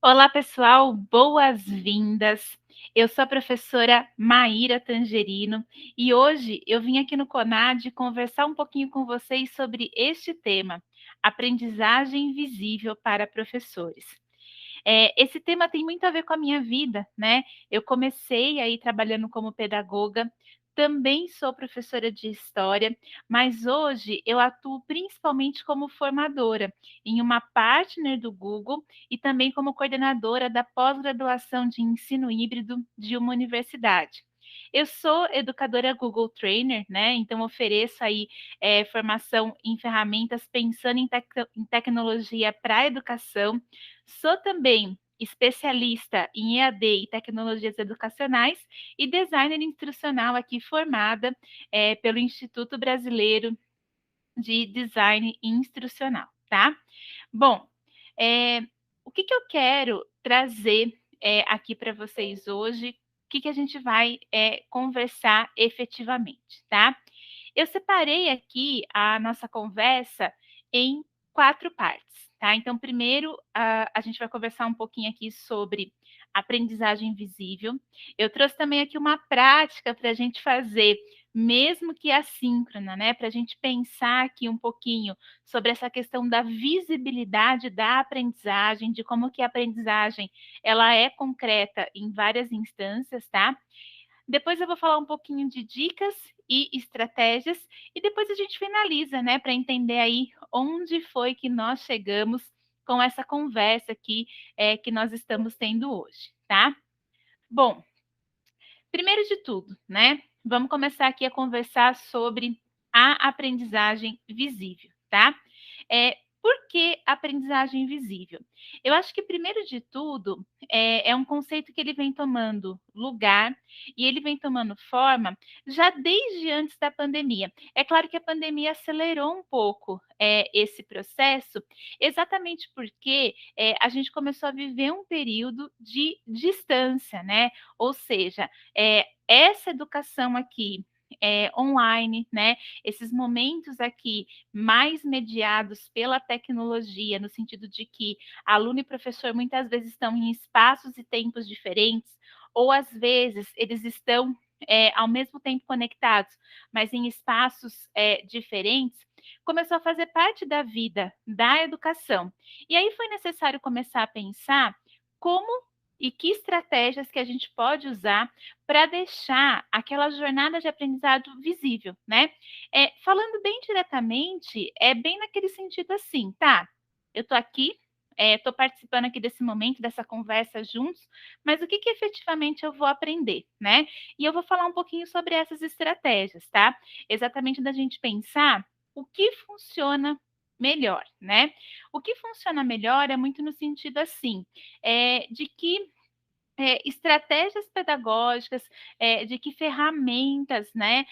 Olá, pessoal, boas-vindas. Eu sou a professora Maíra Tangerino e hoje eu vim aqui no CONAD conversar um pouquinho com vocês sobre este tema, aprendizagem visível para professores. Esse tema tem muito a ver com a minha vida, né? Eu comecei aí trabalhando como pedagoga, também sou professora de história, mas hoje eu atuo principalmente como formadora em uma partner do Google e também como coordenadora da pós-graduação de ensino híbrido de uma universidade. Eu sou educadora Google Trainer, né? Então ofereço aí formação em ferramentas pensando em tecnologia para a educação. Sou também especialista em EAD e tecnologias educacionais e designer instrucional aqui formada pelo Instituto Brasileiro de Design Instrucional, tá? Bom, eh, o que eu quero trazer, aqui para vocês hoje, o que a gente vai, conversar efetivamente, tá? Eu separei aqui a nossa conversa em 4 partes, tá? Então primeiro, a gente vai conversar um pouquinho aqui sobre aprendizagem visível. Eu trouxe também aqui uma prática para a gente fazer, mesmo que assíncrona, né, para a gente pensar aqui um pouquinho sobre essa questão da visibilidade da aprendizagem, de como que a aprendizagem ela é concreta em várias instâncias, tá? Depois eu vou falar um pouquinho de dicas e estratégias e depois a gente finaliza, né, para entender aí onde foi que nós chegamos com essa conversa aqui, que nós estamos tendo hoje, tá? Bom, primeiro de tudo, né, vamos começar aqui a conversar sobre a aprendizagem visível, tá? Por que aprendizagem visível? Eu acho que primeiro de tudo, é um conceito que ele vem tomando lugar e ele vem tomando forma já desde antes da pandemia. É claro que a pandemia acelerou um pouco, esse processo, exatamente porque, a gente começou a viver um período de distância, né, ou seja, essa educação aqui, online, né, esses momentos aqui mais mediados pela tecnologia, no sentido de que aluno e professor muitas vezes estão em espaços e tempos diferentes, ou às vezes eles estão, ao mesmo tempo conectados, mas em espaços, diferentes, começou a fazer parte da vida da educação. E aí foi necessário começar a pensar como e que estratégias que a gente pode usar para deixar aquela jornada de aprendizado visível, né? Falando bem diretamente, é bem naquele sentido assim, tá? Eu estou aqui, estou participando aqui desse momento, dessa conversa juntos, mas o que efetivamente eu vou aprender, né? E eu vou falar um pouquinho sobre essas estratégias, tá? Exatamente da gente pensar o que funciona melhor, né? O que funciona melhor é muito no sentido assim, de que estratégias pedagógicas, de que ferramentas, né,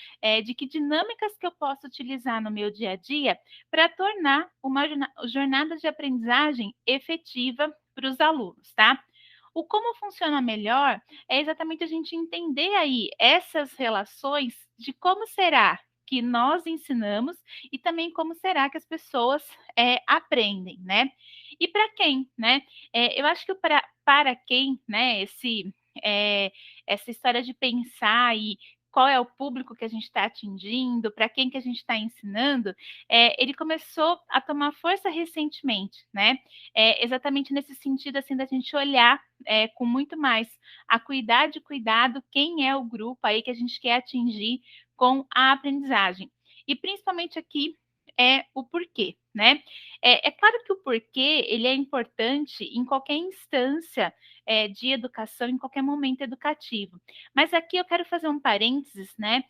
de que dinâmicas que eu posso utilizar no meu dia a dia para tornar uma jornada de aprendizagem efetiva para os alunos, tá? O como funciona melhor é exatamente a gente entender aí essas relações de como será que nós ensinamos e também como será que as pessoas aprendem, né? E para quem, né? Eu acho que para quem, né, essa história de pensar e qual é o público que a gente está atingindo, para quem que a gente está ensinando, ele começou a tomar força recentemente, né? Exatamente nesse sentido assim da gente olhar com muito mais acuidade e cuidado quem é o grupo aí que a gente quer atingir com a aprendizagem. E principalmente aqui é o porquê, né? É claro que o porquê ele é importante em qualquer instância de educação, em qualquer momento educativo. Mas aqui eu quero fazer um parênteses, né?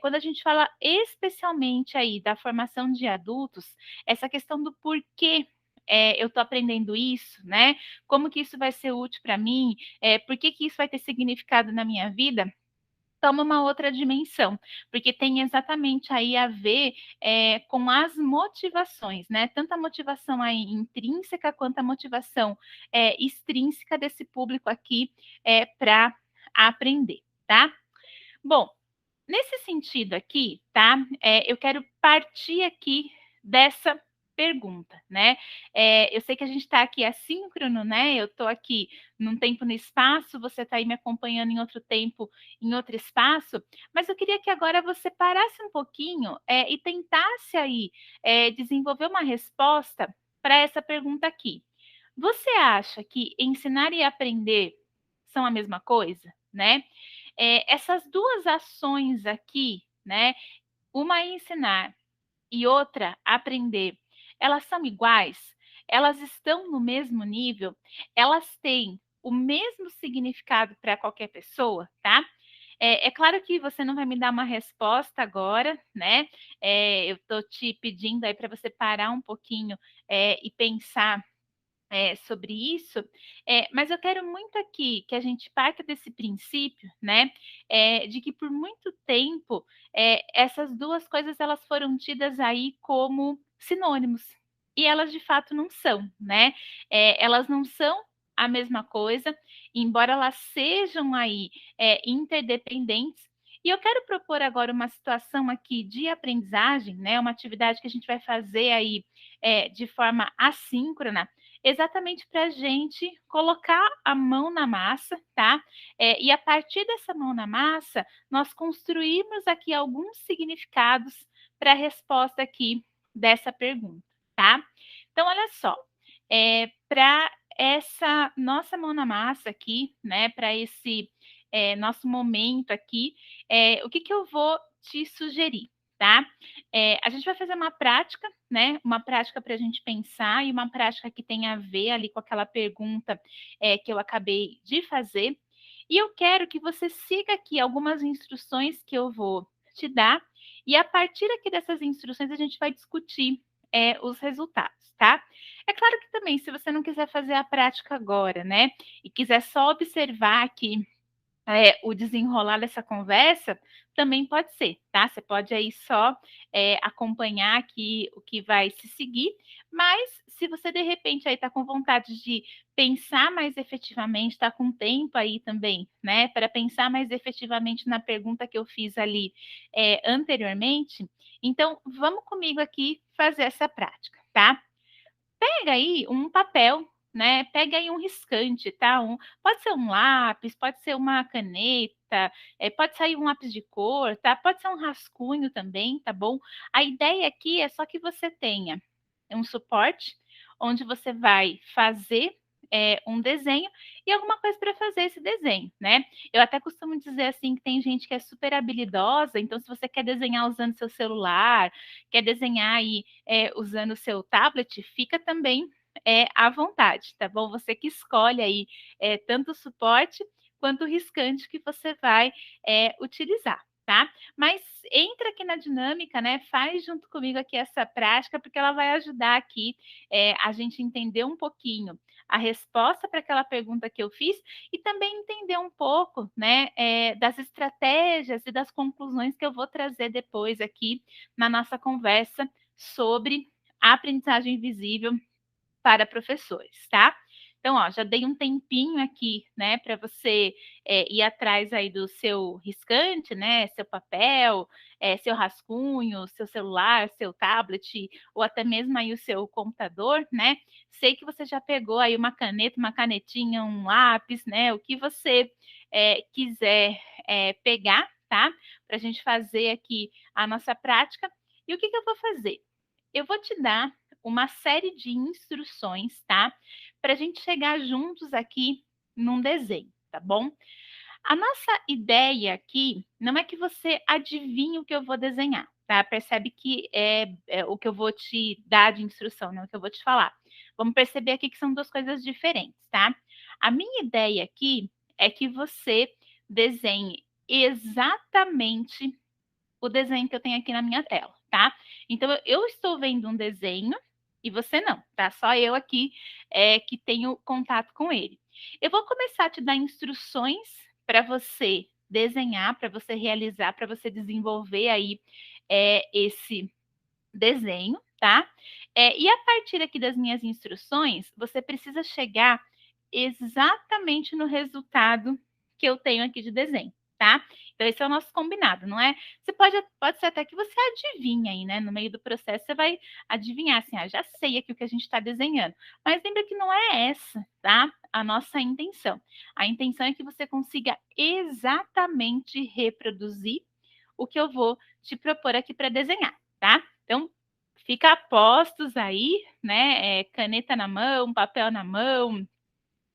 Quando a gente fala especialmente aí da formação de adultos, essa questão do porquê eu estou aprendendo isso, né? Como que isso vai ser útil para mim? Por que isso vai ter significado na minha vida? Toma uma outra dimensão, porque tem exatamente aí a ver com as motivações, né? Tanto a motivação aí intrínseca quanto a motivação extrínseca desse público aqui para aprender, tá? Bom, nesse sentido aqui, tá? Eu quero partir aqui dessa pergunta, né. Eu sei que a gente está aqui assíncrono, né, eu estou aqui num tempo no espaço, você está aí me acompanhando em outro tempo, em outro espaço, mas eu queria que agora você parasse um pouquinho, e tentasse aí, desenvolver uma resposta para essa pergunta aqui. Você acha que ensinar e aprender são a mesma coisa, né? Essas 2 ações aqui, né, uma é ensinar e outra aprender, elas são iguais? Elas estão no mesmo nível? Elas têm o mesmo significado para qualquer pessoa, tá? É claro que você não vai me dar uma resposta agora, né, eu estou te pedindo aí para você parar um pouquinho, e pensar sobre isso, mas eu quero muito aqui que a gente parta desse princípio, né, de que por muito tempo, essas 2 coisas elas foram tidas aí como sinônimos, e elas de fato não são, né, elas não são a mesma coisa, embora elas sejam aí, interdependentes, e eu quero propor agora uma situação aqui de aprendizagem, né, uma atividade que a gente vai fazer aí, de forma assíncrona, exatamente para a gente colocar a mão na massa, tá? E a partir dessa mão na massa, nós construirmos aqui alguns significados para a resposta aqui dessa pergunta, tá? Então, olha só, para essa nossa mão na massa aqui, né, para esse nosso momento aqui, o que, que eu vou te sugerir, tá? A gente vai fazer uma prática, né? Uma prática para a gente pensar e uma prática que tem a ver ali com aquela pergunta que eu acabei de fazer. E eu quero que você siga aqui algumas instruções que eu vou te dar, e a partir aqui dessas instruções a gente vai discutir os resultados, tá? É claro que também, se você não quiser fazer a prática agora, né? E quiser só observar aqui o desenrolar dessa conversa, também pode ser, tá? Você pode aí só, acompanhar aqui o que vai se seguir, mas se você de repente aí tá com vontade de pensar mais efetivamente, tá com tempo aí também, né, para pensar mais efetivamente na pergunta que eu fiz ali, anteriormente, então vamos comigo aqui fazer essa prática, tá? Pega aí um papel, né, pega aí um riscante, tá, pode ser um lápis, pode ser uma caneta, pode sair um lápis de cor, tá, pode ser um rascunho também, tá bom. A ideia aqui é só que você tenha um suporte, onde você vai fazer, um desenho e alguma coisa para fazer esse desenho, né. Eu até costumo dizer, assim, que tem gente que é super habilidosa, então se você quer desenhar usando seu celular, quer desenhar aí, usando o seu tablet, fica também, à vontade, tá bom? Você que escolhe aí, tanto o suporte quanto o riscante que você vai, utilizar, tá? Mas entra aqui na dinâmica, né, faz junto comigo aqui essa prática, porque ela vai ajudar aqui, a gente entender um pouquinho a resposta para aquela pergunta que eu fiz e também entender um pouco, né, das estratégias e das conclusões que eu vou trazer depois aqui na nossa conversa sobre a aprendizagem visível para professores, tá? Então, ó, já dei um tempinho aqui, né, para você ir atrás aí do seu riscante, né, seu papel, seu rascunho, seu celular, seu tablet, ou até mesmo aí o seu computador, né? Sei que você já pegou aí uma caneta, uma canetinha, um lápis, né? O que você quiser pegar, tá? Para a gente fazer aqui a nossa prática. E o que, que eu vou fazer? Eu vou te dar uma série de instruções, tá? Para a gente chegar juntos aqui num desenho, tá bom? A nossa ideia aqui não é que você adivinhe o que eu vou desenhar, tá? Percebe que é o que eu vou te dar de instrução, não é o que eu vou te falar. Vamos perceber aqui que são 2 coisas diferentes, tá? A minha ideia aqui é que você desenhe exatamente o desenho que eu tenho aqui na minha tela, tá? Então eu estou vendo um desenho e você não, tá? Só eu aqui que tenho contato com ele. Eu vou começar a te dar instruções para você desenhar, para você realizar, para você desenvolver aí esse desenho, tá? E a partir aqui das minhas instruções, você precisa chegar exatamente no resultado que eu tenho aqui de desenho, tá? Então esse é o nosso combinado, não é? Você pode ser até que você adivinhe aí, né, no meio do processo você vai adivinhar, assim: "Ah, já sei aqui o que a gente está desenhando", mas lembra que não é essa, tá, a nossa intenção. A intenção é que você consiga exatamente reproduzir o que eu vou te propor aqui para desenhar, tá? Então, fica a postos aí, né, caneta na mão, papel na mão,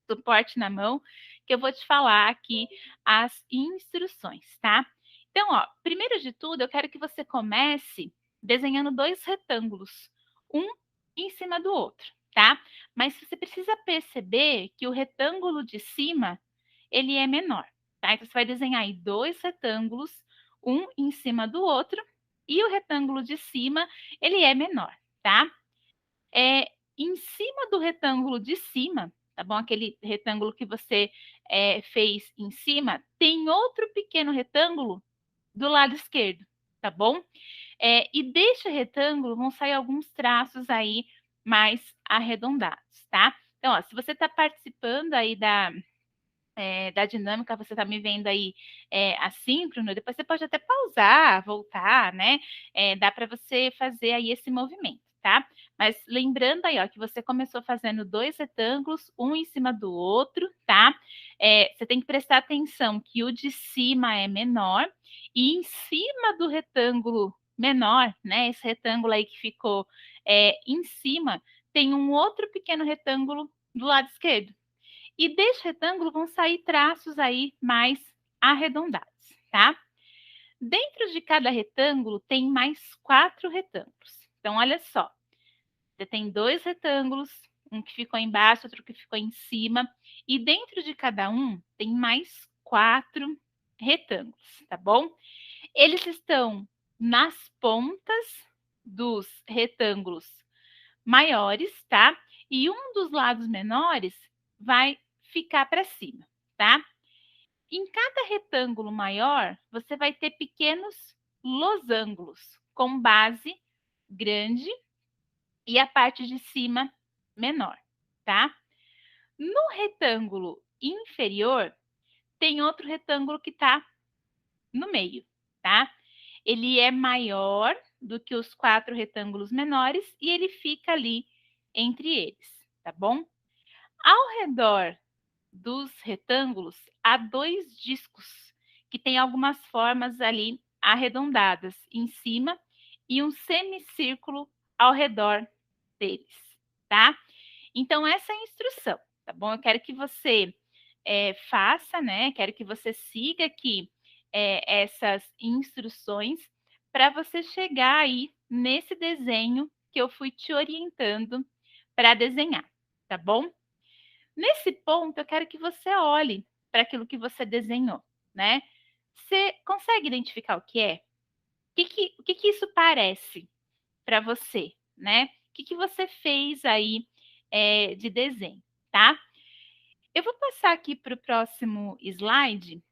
suporte na mão, que eu vou te falar aqui as instruções, tá? Então, ó, primeiro de tudo, eu quero que você comece desenhando 2 retângulos, um em cima do outro, tá? Mas você precisa perceber que o retângulo de cima, ele é menor, tá? Então, você vai desenhar aí 2 retângulos, um em cima do outro, e o retângulo de cima, ele é menor, tá? Em cima do retângulo de cima, tá bom? Aquele retângulo que você fez em cima, tem outro pequeno retângulo do lado esquerdo, tá bom? E deste retângulo vão sair alguns traços aí mais arredondados, tá? Então, ó, se você está participando aí da dinâmica, você está me vendo aí assíncrono, depois você pode até pausar, voltar, né? Dá para você fazer aí esse movimento, tá? Mas lembrando aí, ó, que você começou fazendo 2 retângulos, um em cima do outro, tá? Você tem que prestar atenção que o de cima é menor e em cima do retângulo menor, né? Esse retângulo aí que ficou em cima, tem um outro pequeno retângulo do lado esquerdo. E deste retângulo vão sair traços aí mais arredondados, tá? Dentro de cada retângulo tem mais 4 retângulos. Então, olha só, você tem 2 retângulos, um que ficou embaixo, outro que ficou em cima, e dentro de cada um tem mais 4 retângulos, tá bom? Eles estão nas pontas dos retângulos maiores, tá? E um dos lados menores vai ficar para cima, tá? Em cada retângulo maior, você vai ter pequenos losangos com base grande e a parte de cima menor, tá? No retângulo inferior, tem outro retângulo que está no meio, tá? Ele é maior do que os 4 retângulos menores e ele fica ali entre eles, tá bom? Ao redor dos retângulos, há 2 discos que têm algumas formas ali arredondadas em cima e um semicírculo ao redor deles, tá? Então, essa é a instrução, tá bom? Eu quero que você faça, né? Quero que você siga aqui essas instruções para você chegar aí nesse desenho que eu fui te orientando para desenhar, tá bom? Nesse ponto, eu quero que você olhe para aquilo que você desenhou, né? Você consegue identificar o que é? O que que isso parece para você, né? O que você fez aí de desenho, tá? Eu vou passar aqui para o próximo slide,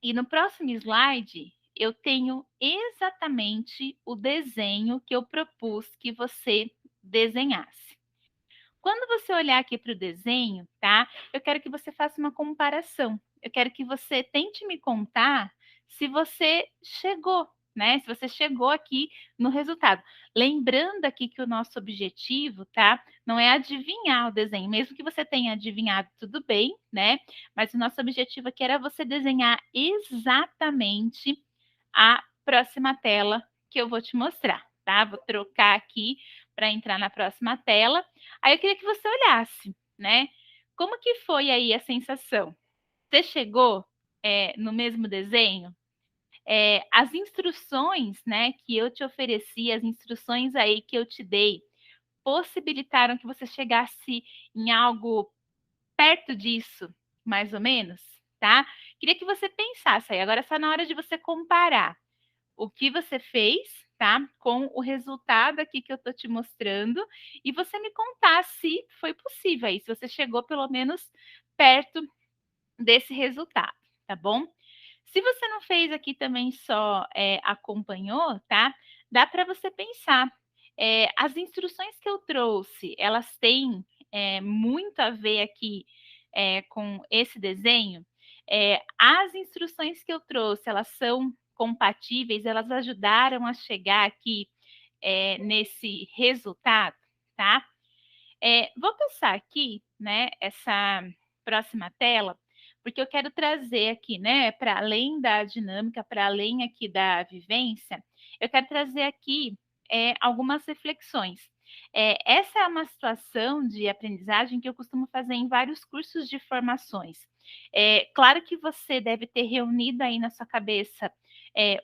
e no próximo slide eu tenho exatamente o desenho que eu propus que você desenhasse. Quando você olhar aqui para o desenho, tá? Eu quero que você faça uma comparação. Eu quero que você tente me contar se você chegou, né? Se você chegou aqui no resultado. Lembrando aqui que o nosso objetivo, tá? Não é adivinhar o desenho, mesmo que você tenha adivinhado, tudo bem, né? Mas o nosso objetivo aqui era você desenhar exatamente a próxima tela que eu vou te mostrar, tá? Vou trocar aqui para entrar na próxima tela. Aí eu queria que você olhasse, né? Como que foi aí a sensação? Você chegou no mesmo desenho? As instruções, né, que eu te ofereci, as instruções aí que eu te dei, possibilitaram que você chegasse em algo perto disso, mais ou menos, tá? Queria que você pensasse aí. Agora está na hora de você comparar o que você fez, tá? Com o resultado aqui que eu tô te mostrando e você me contar se foi possível aí, se você chegou pelo menos perto desse resultado, tá bom? Se você não fez aqui também só acompanhou, tá? Dá para você pensar. As instruções que eu trouxe, elas têm muito a ver aqui com esse desenho. As instruções que eu trouxe, elas são compatíveis, elas ajudaram a chegar aqui nesse resultado, tá? Vou passar aqui, né, essa próxima tela, porque eu quero trazer aqui, né, para além da dinâmica, para além aqui da vivência, eu quero trazer aqui algumas reflexões. Essa é uma situação de aprendizagem que eu costumo fazer em vários cursos de formações. Claro que você deve ter reunido aí na sua cabeça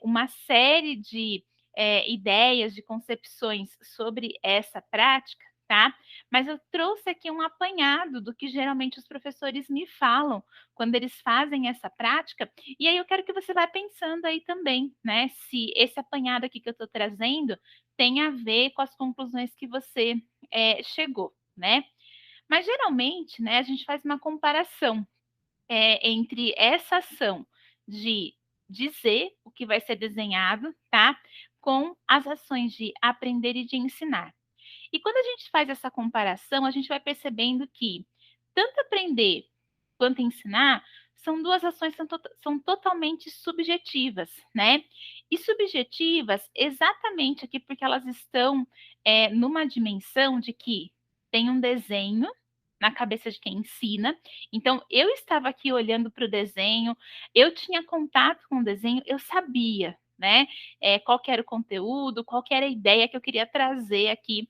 uma série de ideias, de concepções sobre essa prática, tá? Mas eu trouxe aqui um apanhado do que geralmente os professores me falam quando eles fazem essa prática, e aí eu quero que você vá pensando aí também, né, se esse apanhado aqui que eu estou trazendo tem a ver com as conclusões que você chegou, né? Mas geralmente, né, a gente faz uma comparação entre essa ação de dizer o que vai ser desenhado, tá? Com as ações de aprender e de ensinar. E quando a gente faz essa comparação, a gente vai percebendo que tanto aprender quanto ensinar são duas ações que são totalmente subjetivas, né? E subjetivas exatamente aqui porque elas estão numa dimensão de que tem um desenho na cabeça de quem ensina. Então, eu estava aqui olhando para o desenho, eu tinha contato com o desenho, eu sabia, né? Qual que era o conteúdo, qual que era a ideia que eu queria trazer aqui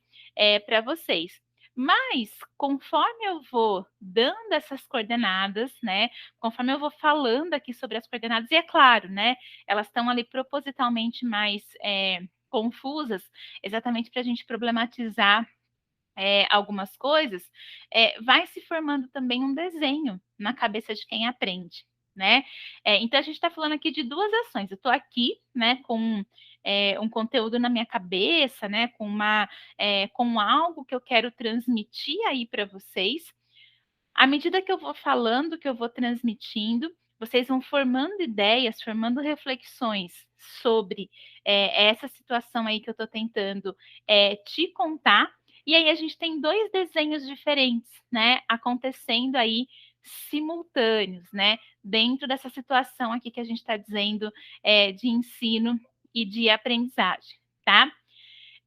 para vocês. Mas, conforme eu vou dando essas coordenadas, né? Conforme eu vou falando aqui sobre as coordenadas, e é claro, né? Elas estão ali propositalmente mais confusas, exatamente para a gente problematizar algumas coisas, vai se formando também um desenho na cabeça de quem aprende, né? Então a gente está falando aqui de duas ações. Eu estou aqui, né, com um conteúdo na minha cabeça, né, com algo que eu quero transmitir aí para vocês. À medida que eu vou falando, que eu vou transmitindo, vocês vão formando ideias, formando reflexões sobre essa situação aí que eu estou tentando te contar. E aí a gente tem dois desenhos diferentes, né, acontecendo aí simultâneos, né, dentro dessa situação aqui que a gente está dizendo de ensino e de aprendizagem, tá?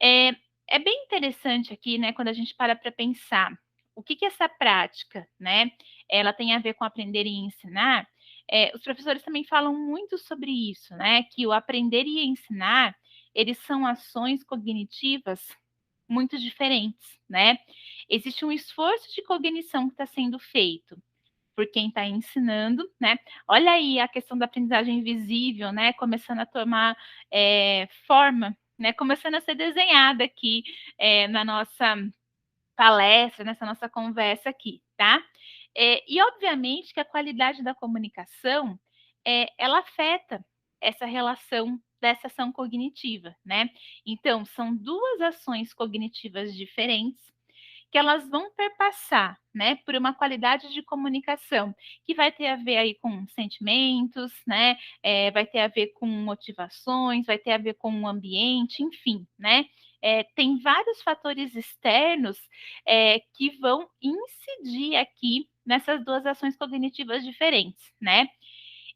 É, é bem interessante aqui, né, quando a gente para pensar o que essa prática, né, ela tem a ver com aprender e ensinar. Os professores também falam muito sobre isso, né, que o aprender e ensinar, eles são ações cognitivas muito diferentes, né? Existe um esforço de cognição que está sendo feito por quem está ensinando, né? Olha aí a questão da aprendizagem visível, né? Começando a tomar forma, né? Começando a ser desenhada aqui na nossa palestra, nessa nossa conversa aqui, tá? E obviamente que a qualidade da comunicação ela afeta essa relação dessa ação cognitiva, né? Então, são duas ações cognitivas diferentes que elas vão perpassar, né, por uma qualidade de comunicação que vai ter a ver aí com sentimentos, né, vai ter a ver com motivações, vai ter a ver com o ambiente, enfim, né, tem vários fatores externos que vão incidir aqui nessas duas ações cognitivas diferentes, né?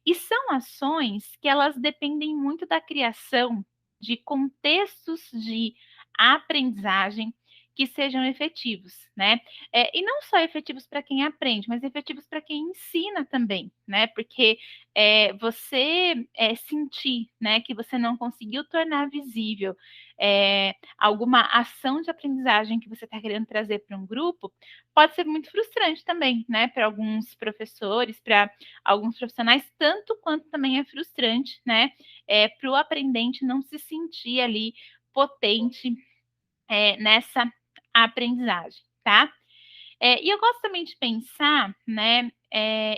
E são ações que elas dependem muito da criação de contextos de aprendizagem que sejam efetivos, né? E não só efetivos para quem aprende, mas efetivos para quem ensina também, né? Porque você sentir, né, que você não conseguiu tornar visível alguma ação de aprendizagem que você está querendo trazer para um grupo, pode ser muito frustrante também, né? Para alguns professores, para alguns profissionais, tanto quanto também é frustrante, né? Para o aprendente não se sentir ali potente nessa aprendizagem, tá? E eu gosto também de pensar, né?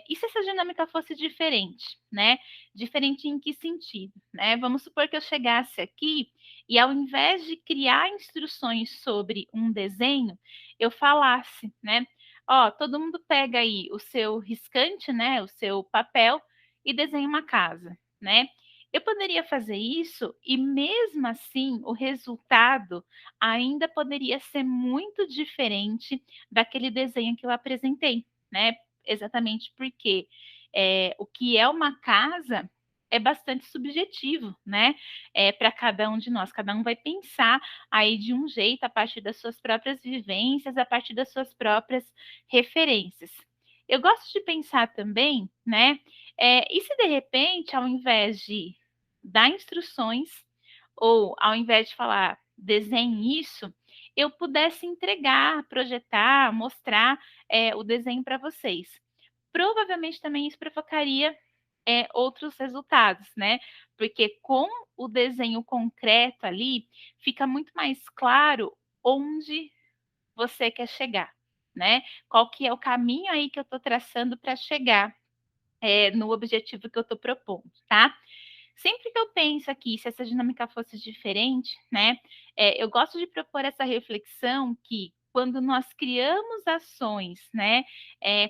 E se essa dinâmica fosse diferente, né? Diferente em que sentido, né? Vamos supor que eu chegasse aqui e ao invés de criar instruções sobre um desenho, eu falasse, né? Ó, todo mundo pega aí o seu riscante, né? O seu papel e desenha uma casa, né? Eu poderia fazer isso e mesmo assim o resultado ainda poderia ser muito diferente daquele desenho que eu apresentei, né? Exatamente porque o que é uma casa é bastante subjetivo, né, para cada um de nós. Cada um vai pensar aí de um jeito, a partir das suas próprias vivências, a partir das suas próprias referências. Eu gosto de pensar também, né, e se de repente, ao invés de dar instruções, ou ao invés de falar: "Desenhe isso", eu pudesse entregar, projetar, mostrar, o desenho para vocês. Provavelmente também isso provocaria, outros resultados, né, porque com o desenho concreto ali, fica muito mais claro onde você quer chegar, né, qual que é o caminho aí que eu estou traçando para chegar, no objetivo que eu estou propondo, tá. Sempre que eu penso aqui, se essa dinâmica fosse diferente, né, eu gosto de propor essa reflexão que quando nós criamos ações, né,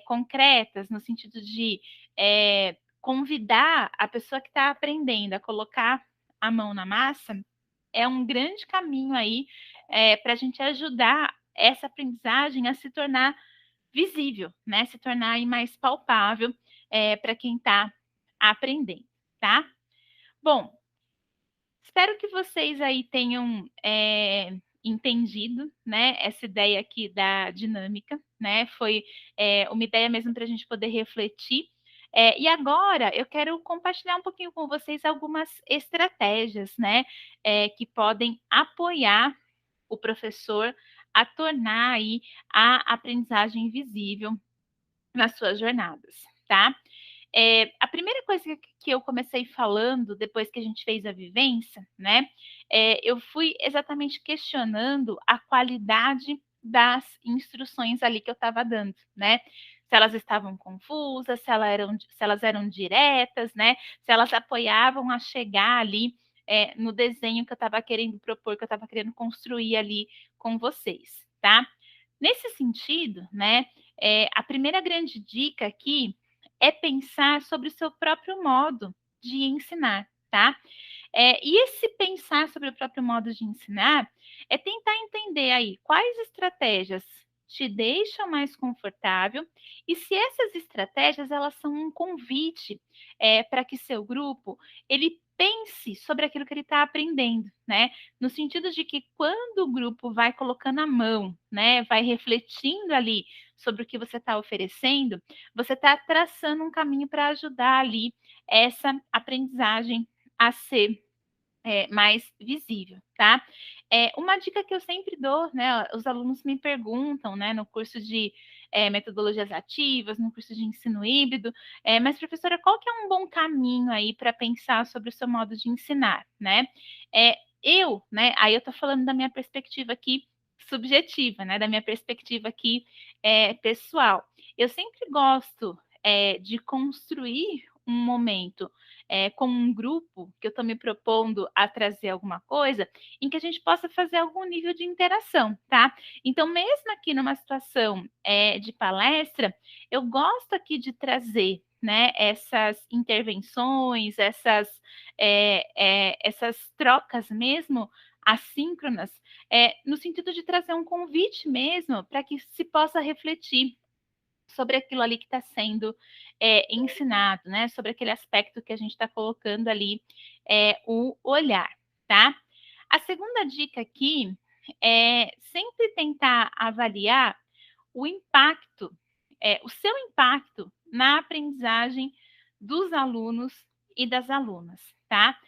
concretas, no sentido de, convidar a pessoa que está aprendendo a colocar a mão na massa, é um grande caminho aí, para a gente ajudar essa aprendizagem a se tornar visível, né, se tornar aí mais palpável, para quem está aprendendo, tá. Bom, espero que vocês aí tenham, entendido, né, essa ideia aqui da dinâmica, né, foi, uma ideia mesmo para a gente poder refletir. E agora eu quero compartilhar um pouquinho com vocês algumas estratégias, né, que podem apoiar o professor a tornar aí a aprendizagem visível nas suas jornadas, tá? A primeira coisa que eu comecei falando, depois que a gente fez a vivência, né, eu fui exatamente questionando a qualidade das instruções ali que eu estava dando, né. Se elas estavam confusas, se elas eram diretas, né, se elas apoiavam a chegar ali, no desenho que eu estava querendo propor, que eu estava querendo construir ali com vocês, tá. Nesse sentido, né, a primeira grande dica aqui é pensar sobre o seu próprio modo de ensinar, tá? E esse pensar sobre o próprio modo de ensinar é tentar entender aí quais estratégias te deixam mais confortável e se essas estratégias elas são um convite para que seu grupo ele pense sobre aquilo que ele está aprendendo, né? No sentido de que quando o grupo vai colocando a mão, né, vai refletindo ali sobre o que você está oferecendo, você está traçando um caminho para ajudar ali essa aprendizagem a ser mais visível, tá? Uma dica que eu sempre dou, né, os alunos me perguntam, né, no curso de metodologias ativas, no curso de ensino híbrido, mas professora, qual que é um bom caminho aí para pensar sobre o seu modo de ensinar, né? Né, aí eu estou falando da minha perspectiva aqui subjetiva, né, da minha perspectiva aqui pessoal. Eu sempre gosto de construir um momento com um grupo que eu estou me propondo a trazer alguma coisa, em que a gente possa fazer algum nível de interação, tá? Então, mesmo aqui numa situação de palestra, eu gosto aqui de trazer, né, essas intervenções, essas trocas mesmo assíncronas, no sentido de trazer um convite mesmo para que se possa refletir sobre aquilo ali que está sendo ensinado, né? Sobre aquele aspecto que a gente está colocando ali o olhar, tá? A segunda dica aqui é sempre tentar avaliar o impacto, o seu impacto na aprendizagem dos alunos e das alunas, tá?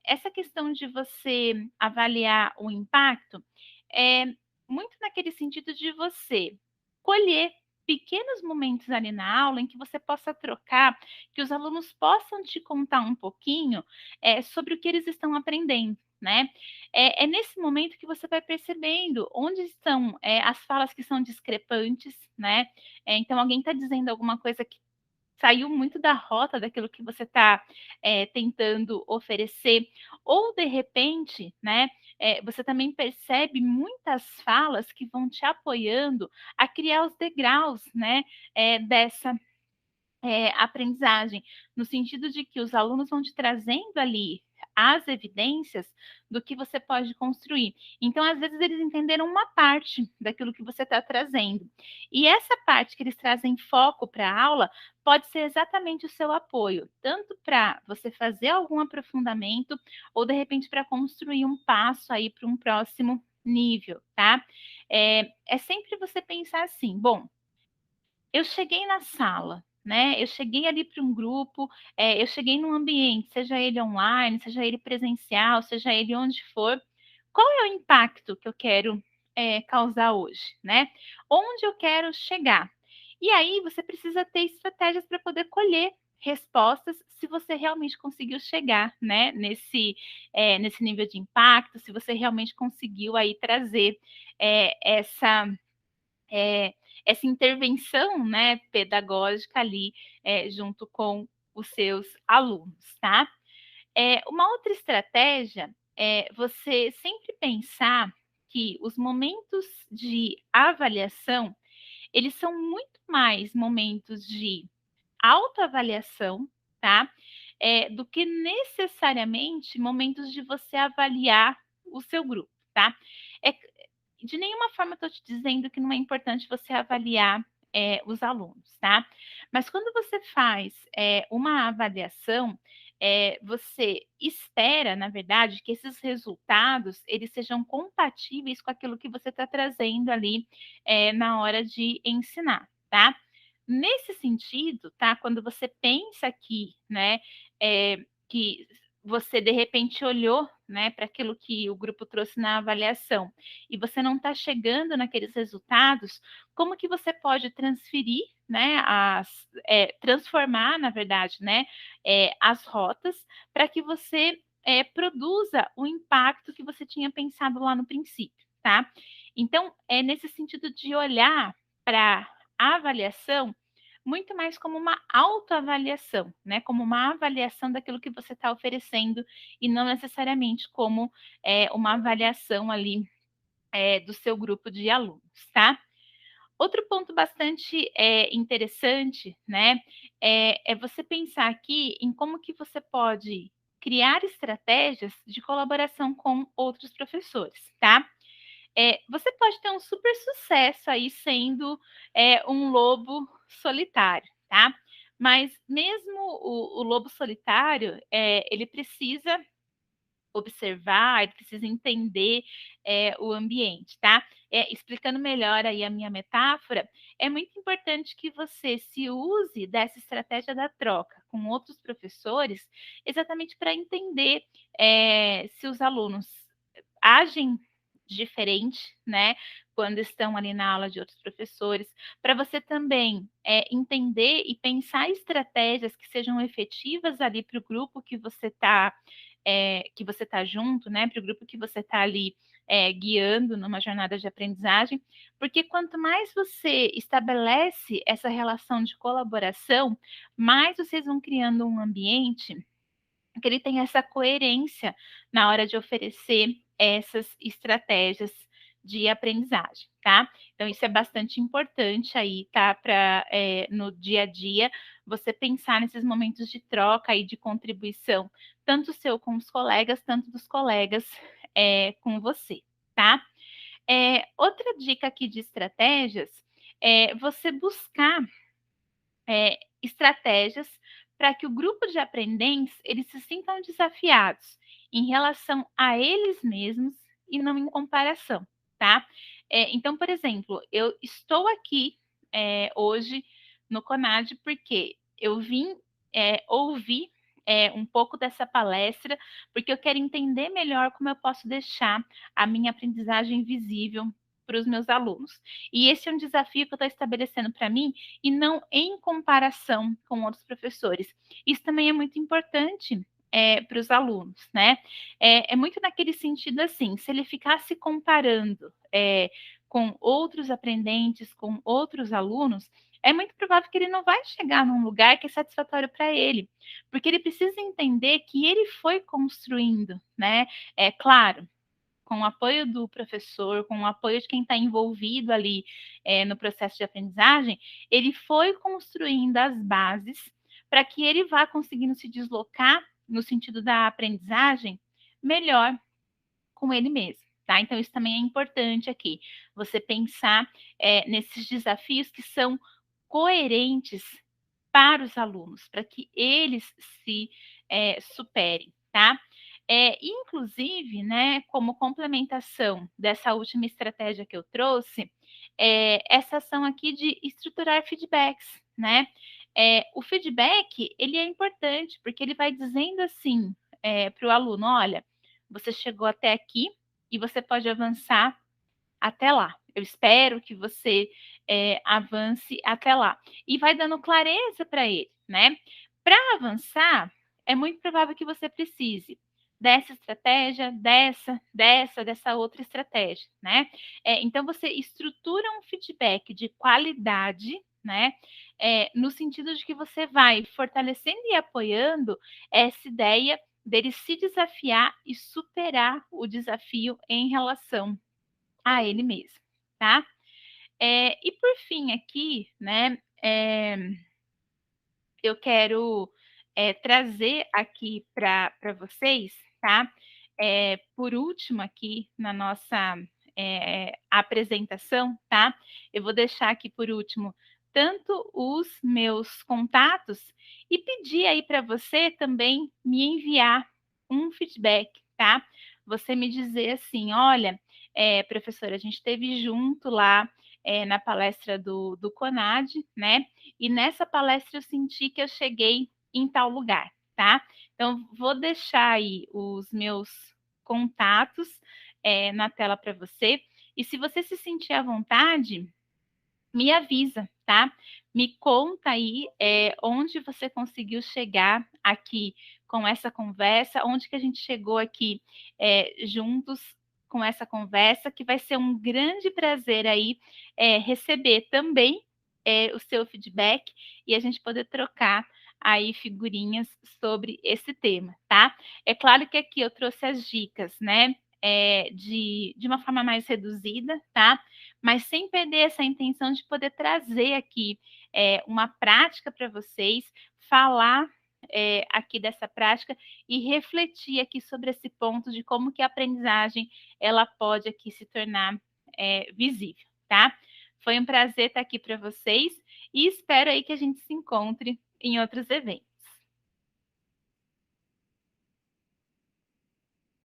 Essa questão de você avaliar o impacto é muito naquele sentido de você colher pequenos momentos ali na aula em que você possa trocar, que os alunos possam te contar um pouquinho sobre o que eles estão aprendendo, né? É nesse momento que você vai percebendo onde estão as falas que são discrepantes, né? Então, alguém está dizendo alguma coisa que saiu muito da rota daquilo que você está tentando oferecer, ou de repente, né, você também percebe muitas falas que vão te apoiando a criar os degraus, né, dessa aprendizagem, no sentido de que os alunos vão te trazendo ali as evidências do que você pode construir. Então, às vezes, eles entenderam uma parte daquilo que você está trazendo. E essa parte que eles trazem foco para a aula pode ser exatamente o seu apoio, tanto para você fazer algum aprofundamento ou, de repente, para construir um passo aí para um próximo nível, tá? É sempre você pensar assim, bom, eu cheguei na sala, né? Eu cheguei ali para um grupo, eu cheguei num ambiente, seja ele online, seja ele presencial, seja ele onde for. Qual é o impacto que eu quero causar hoje, né? Onde eu quero chegar? E aí você precisa ter estratégias para poder colher respostas se você realmente conseguiu chegar, né? Nesse nível de impacto, se você realmente conseguiu aí trazer essa eh, essa intervenção, né, pedagógica ali, junto com os seus alunos, tá? Uma outra estratégia é você sempre pensar que os momentos de avaliação, eles são muito mais momentos de autoavaliação, tá? Do que necessariamente momentos de você avaliar o seu grupo, tá? É, de nenhuma forma eu estou te dizendo que não é importante você avaliar os alunos, tá? Mas quando você faz uma avaliação, você espera, na verdade, que esses resultados eles sejam compatíveis com aquilo que você está trazendo ali na hora de ensinar, tá? Nesse sentido, tá? Quando você pensa aqui, né, que você de repente olhou, né, para aquilo que o grupo trouxe na avaliação e você não está chegando naqueles resultados, como que você pode transferir, né, transformar, na verdade, né, as rotas para que você produza o impacto que você tinha pensado lá no princípio, tá? Então, é nesse sentido de olhar para a avaliação muito mais como uma autoavaliação, né? Como uma avaliação daquilo que você está oferecendo e não necessariamente como uma avaliação ali do seu grupo de alunos, tá? Outro ponto bastante interessante, né, é você pensar aqui em como que você pode criar estratégias de colaboração com outros professores, tá? Você pode ter um super sucesso aí sendo um lobo solitário, tá? Mas mesmo o lobo solitário, ele precisa observar, ele precisa entender o ambiente, tá? Explicando melhor aí a minha metáfora, é muito importante que você se use dessa estratégia da troca com outros professores, exatamente para entender se os alunos agem diferente, né, quando estão ali na aula de outros professores, para você também entender e pensar estratégias que sejam efetivas ali para o grupo que você está junto, né, para o grupo que você está ali guiando numa jornada de aprendizagem, porque quanto mais você estabelece essa relação de colaboração, mais vocês vão criando um ambiente que ele tem essa coerência na hora de oferecer essas estratégias de aprendizagem, tá? Então, isso é bastante importante aí, tá? Para no dia a dia você pensar nesses momentos de troca e de contribuição, tanto seu com os colegas, tanto dos colegas com você, tá? Outra dica aqui de estratégias é você buscar estratégias para que o grupo de aprendentes eles se sintam desafiados em relação a eles mesmos e não em comparação, tá? Então, por exemplo, eu estou aqui hoje no CONAD porque eu vim ouvir um pouco dessa palestra, porque eu quero entender melhor como eu posso deixar a minha aprendizagem visível para os meus alunos. E esse é um desafio que eu estou estabelecendo para mim e não em comparação com outros professores. Isso também é muito importante para os alunos, né? É muito naquele sentido assim, se ele ficar se comparando com outros aprendentes, com outros alunos, é muito provável que ele não vai chegar num lugar que é satisfatório para ele, porque ele precisa entender que ele foi construindo, né? É claro, com o apoio do professor, com o apoio de quem está envolvido ali no processo de aprendizagem, ele foi construindo as bases para que ele vá conseguindo se deslocar no sentido da aprendizagem, melhor com ele mesmo, tá? Então isso também é importante aqui, você pensar, nesses desafios que são coerentes para os alunos, para que eles se, superem, tá? Inclusive, né, como complementação dessa última estratégia que eu trouxe, essa ação aqui de estruturar feedbacks, né? O feedback, ele é importante, porque ele vai dizendo assim, para o aluno: "Olha, você chegou até aqui e você pode avançar até lá. Eu espero que você, avance até lá". E vai dando clareza para ele, né. Para avançar, é muito provável que você precise dessa estratégia, dessa outra estratégia, né. Então você estrutura um feedback de qualidade, né, no sentido de que você vai fortalecendo e apoiando essa ideia dele se desafiar e superar o desafio em relação a ele mesmo, tá. E por fim aqui, né, eu quero, trazer aqui para vocês, tá, por último aqui na nossa, apresentação, tá, eu vou deixar aqui por último tanto os meus contatos e pedir aí para você também me enviar um feedback, tá. Você me dizer assim: "Olha, professora, a gente esteve junto lá, na palestra do CONAD, né, e nessa palestra eu senti que eu cheguei em tal lugar, tá?". Então vou deixar aí os meus contatos, na tela para você, e se você se sentir à vontade, me avisa, tá? Me conta aí, onde você conseguiu chegar aqui com essa conversa, onde que a gente chegou aqui, juntos com essa conversa, que vai ser um grande prazer aí, receber também, o seu feedback e a gente poder trocar aí figurinhas sobre esse tema, tá? É claro que aqui eu trouxe as dicas, né, de uma forma mais reduzida, tá? Mas sem perder essa intenção de poder trazer aqui, uma prática para vocês, falar, aqui dessa prática e refletir aqui sobre esse ponto de como que a aprendizagem ela pode aqui se tornar, visível, tá. Foi um prazer estar aqui para vocês e espero aí que a gente se encontre em outros eventos.